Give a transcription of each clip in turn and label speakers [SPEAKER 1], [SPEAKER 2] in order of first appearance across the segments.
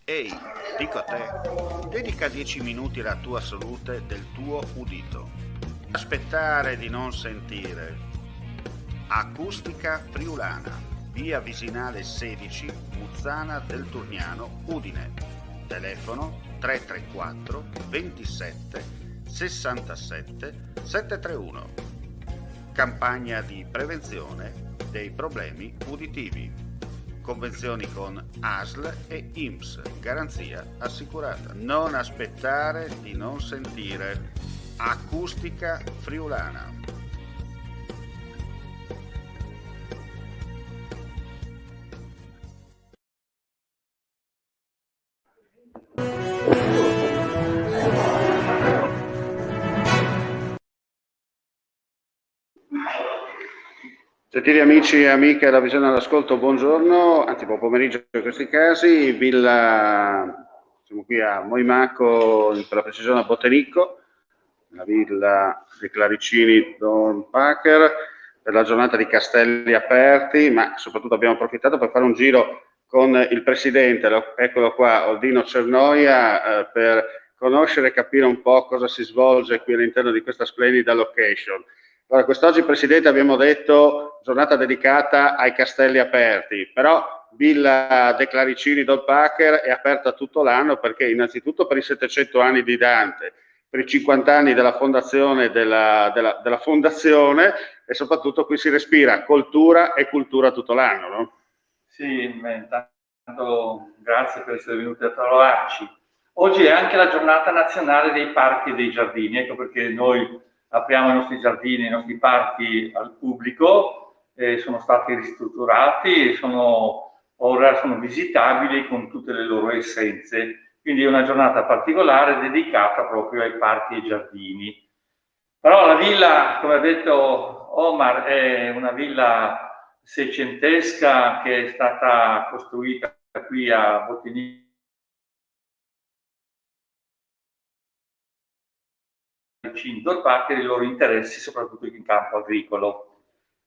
[SPEAKER 1] Ehi, dico a te, dedica 10 minuti alla tua salute del tuo udito. Aspettare di non sentire. Acustica Friulana, via Visinale 16, Muzzana del Turniano, Udine. Telefono 334 27 67 731. Campagna di prevenzione dei problemi uditivi. Convenzioni con ASL e INPS, garanzia assicurata. Non aspettare di non sentire. Acustica Friulana. Gentili amici e amiche della Visione all'Ascolto, buongiorno, anzi buon pomeriggio in questi casi, siamo qui a Moimacco, per la precisione a Bottenicco, nella villa dei Claricini Don Packer, per la giornata di castelli aperti, ma soprattutto abbiamo approfittato per fare un giro con il presidente, eccolo qua, Oldino Cernoia, per conoscere e capire un po' cosa si svolge qui all'interno di questa splendida location. Allora, quest'oggi, Presidente, abbiamo detto giornata dedicata ai castelli aperti, però Villa De Claricini Don Packer è aperta tutto l'anno perché innanzitutto per i 700 anni di Dante, per i 50 anni della fondazione della fondazione e soprattutto qui si respira cultura e cultura tutto l'anno, no?
[SPEAKER 2] Sì, intanto grazie per essere venuti a trovarci. Oggi è anche la giornata nazionale dei parchi e dei giardini, ecco perché noi apriamo i nostri giardini, i nostri parchi al pubblico, sono stati ristrutturati e ora sono visitabili con tutte le loro essenze, quindi è una giornata particolare dedicata proprio ai parchi e ai giardini. Però la villa, come ha detto Omar, è una villa seicentesca che è stata costruita qui a Bottenicco per i loro interessi, soprattutto in campo agricolo.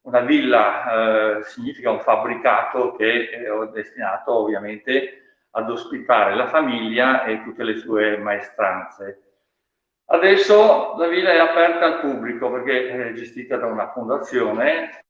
[SPEAKER 2] Una villa significa un fabbricato che è destinato ovviamente ad ospitare la famiglia e tutte le sue maestranze. Adesso la villa è aperta al pubblico perché è gestita da una fondazione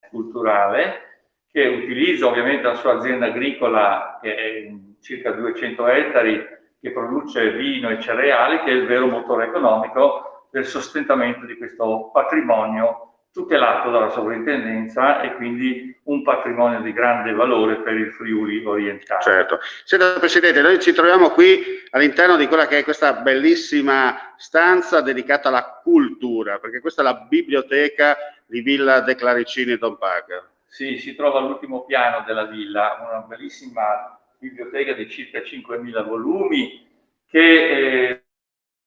[SPEAKER 2] culturale che utilizza ovviamente la sua azienda agricola che è circa 200 ettari, che produce vino e cereali, che è il vero motore economico del sostentamento di questo patrimonio tutelato dalla sovrintendenza e quindi un patrimonio di grande valore per il Friuli orientale.
[SPEAKER 1] Certo. Senta Presidente, noi ci troviamo qui all'interno di quella che è questa bellissima stanza dedicata alla cultura, perché questa è la biblioteca di Villa De Claricini Don Packer.
[SPEAKER 2] Sì, si trova all'ultimo piano della villa, una bellissima biblioteca di circa 5.000 volumi che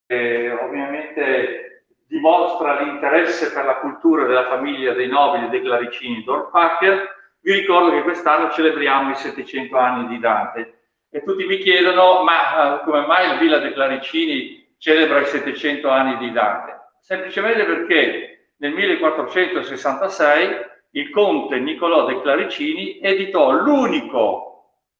[SPEAKER 2] ovviamente dimostra l'interesse per la cultura della famiglia dei nobili dei Claricini Don Packer. Vi ricordo che quest'anno celebriamo i 700 anni di Dante e tutti mi chiedono ma come mai il Villa dei Claricini celebra i 700 anni di Dante? Semplicemente perché nel 1466 il conte Niccolò de Claricini editò l'unico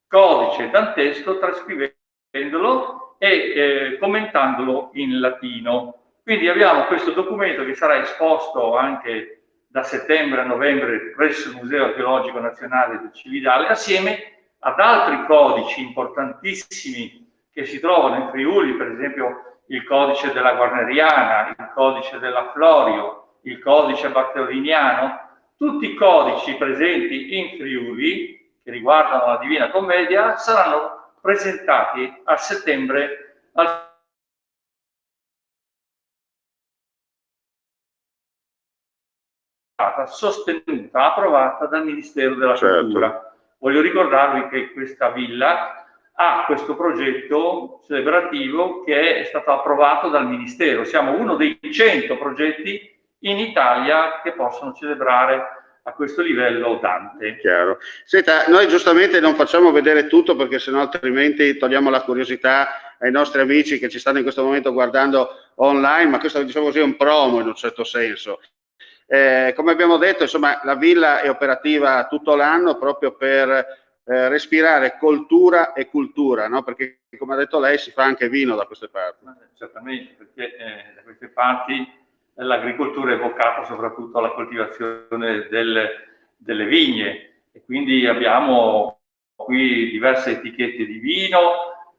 [SPEAKER 2] codice dantesco trascrivendolo e commentandolo in latino. Quindi abbiamo questo documento che sarà esposto anche da settembre a novembre presso il Museo Archeologico Nazionale del Cividale, assieme ad altri codici importantissimi che si trovano in Friuli, per esempio il codice della Guarneriana, il codice della Florio, il codice bartoliniano, tutti i codici presenti in Friuli che riguardano la Divina Commedia saranno presentati a settembre al sostenuta, approvata dal Ministero della Cultura. Voglio ricordarvi che questa villa ha questo progetto celebrativo che è stato approvato dal Ministero. Siamo uno dei 100 progetti in Italia che possono celebrare a questo livello Dante.
[SPEAKER 1] Chiaro. Senta, noi giustamente non facciamo vedere tutto perché sennò altrimenti togliamo la curiosità ai nostri amici che ci stanno in questo momento guardando online, ma questo diciamo così è un promo in un certo senso. Come abbiamo detto, insomma, la villa è operativa tutto l'anno proprio per respirare cultura e cultura, no? Perché come ha detto lei si fa anche vino da queste parti.
[SPEAKER 2] Certamente, perché da queste parti l'agricoltura è vocata soprattutto alla coltivazione delle vigne e quindi abbiamo qui diverse etichette di vino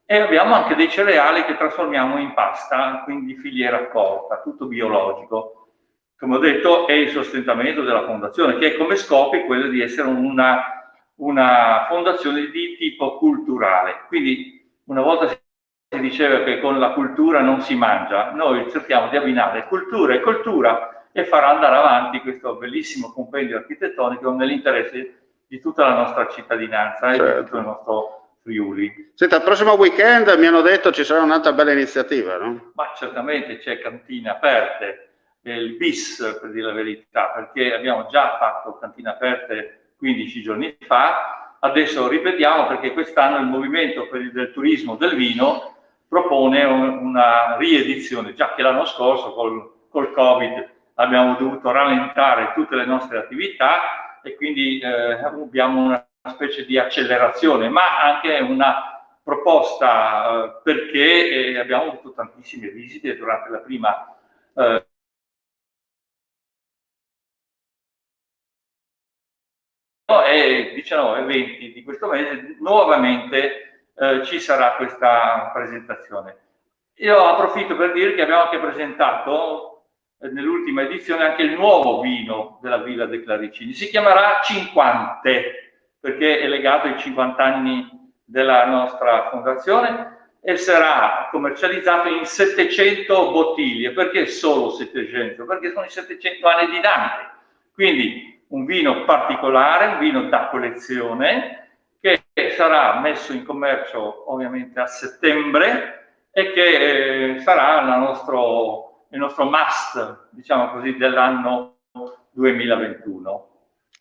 [SPEAKER 2] e abbiamo anche dei cereali che trasformiamo in pasta, quindi filiera corta, tutto biologico. Come ho detto è il sostentamento della fondazione, che è come scopi quello di essere una fondazione di tipo culturale. Quindi una volta si diceva che con la cultura non si mangia, noi cerchiamo di abbinare cultura e cultura e far andare avanti questo bellissimo compendio architettonico nell'interesse di tutta la nostra cittadinanza e di tutto il nostro Friuli.
[SPEAKER 1] Senta, il prossimo weekend mi hanno detto ci sarà un'altra bella iniziativa, no?
[SPEAKER 2] Ma certamente c'è cantine aperte, il bis per dire la verità, perché abbiamo già fatto cantine aperte 15 giorni fa, adesso ripetiamo perché quest'anno il movimento del turismo del vino propone una riedizione, già che l'anno scorso col Covid abbiamo dovuto rallentare tutte le nostre attività e quindi abbiamo una specie di accelerazione, ma anche una proposta perché abbiamo avuto tantissime visite durante la prima e 19 e 20 di questo mese nuovamente ci sarà questa presentazione. Io approfitto per dire che abbiamo anche presentato nell'ultima edizione anche il nuovo vino della Villa dei Claricini. Si chiamerà Cinquante, perché è legato ai 50 anni della nostra fondazione e sarà commercializzato in 700 bottiglie. Perché solo 700? Perché sono i 700 anni di Dante. Quindi un vino particolare, un vino da collezione, che sarà messo in commercio ovviamente a settembre e che sarà il nostro must, diciamo così, dell'anno 2021.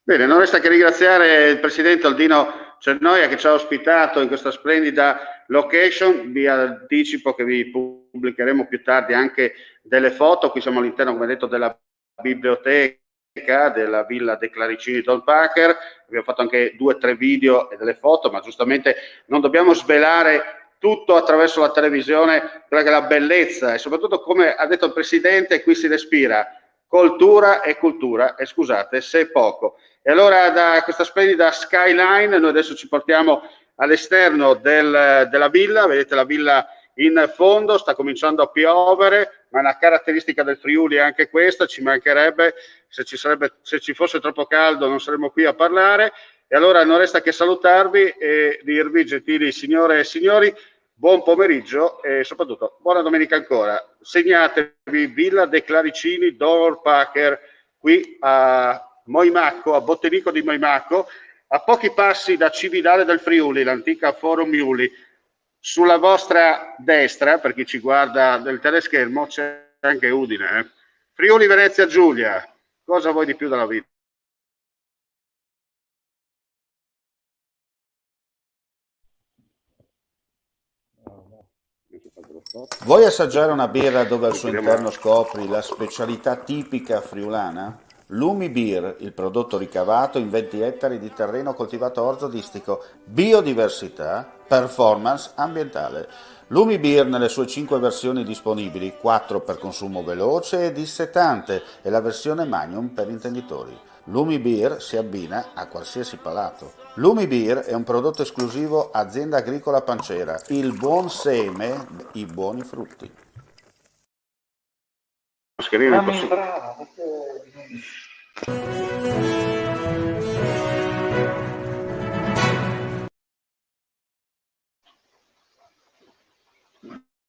[SPEAKER 1] Bene, non resta che ringraziare il Presidente Aldino Cernoia che ci ha ospitato in questa splendida location. Vi anticipo che vi pubblicheremo più tardi anche delle foto. Qui siamo all'interno, come detto, della biblioteca della Villa dei Claricini Dorpacher. Abbiamo fatto anche 2 o 3 video e delle foto, ma giustamente non dobbiamo svelare tutto attraverso la televisione, quella che è la bellezza e soprattutto, come ha detto il Presidente, qui si respira cultura e cultura, e scusate se è poco. E allora da questa splendida skyline noi adesso ci portiamo all'esterno della villa, vedete la villa in fondo, sta cominciando a piovere, ma è una caratteristica del Friuli anche questa, ci mancherebbe, se ci fosse troppo caldo non saremmo qui a parlare. E allora non resta che salutarvi e dirvi, gentili signore e signori, buon pomeriggio e soprattutto buona domenica ancora. Segnatevi Villa dei Claricini Dorpacher qui a Moimacco, a Bottenico di Moimacco, a pochi passi da Cividale del Friuli, l'antica Forum Iuli. Sulla vostra destra, per chi ci guarda del teleschermo, c'è anche Udine. Friuli Venezia Giulia, cosa vuoi di più dalla vita?
[SPEAKER 3] Vuoi assaggiare una birra dove al suo interno scopri la specialità tipica friulana? Lumi Beer, il prodotto ricavato in 20 ettari di terreno coltivato orzodistico, biodiversità, performance ambientale. Lumi Beer nelle sue 5 versioni disponibili, 4 per consumo veloce e dissetante e la versione Magnum per intenditori. Lumi Beer si abbina a qualsiasi palato. Lumi Beer è un prodotto esclusivo Azienda Agricola Pancera, il buon seme, i buoni frutti.
[SPEAKER 1] Mascherina, posso...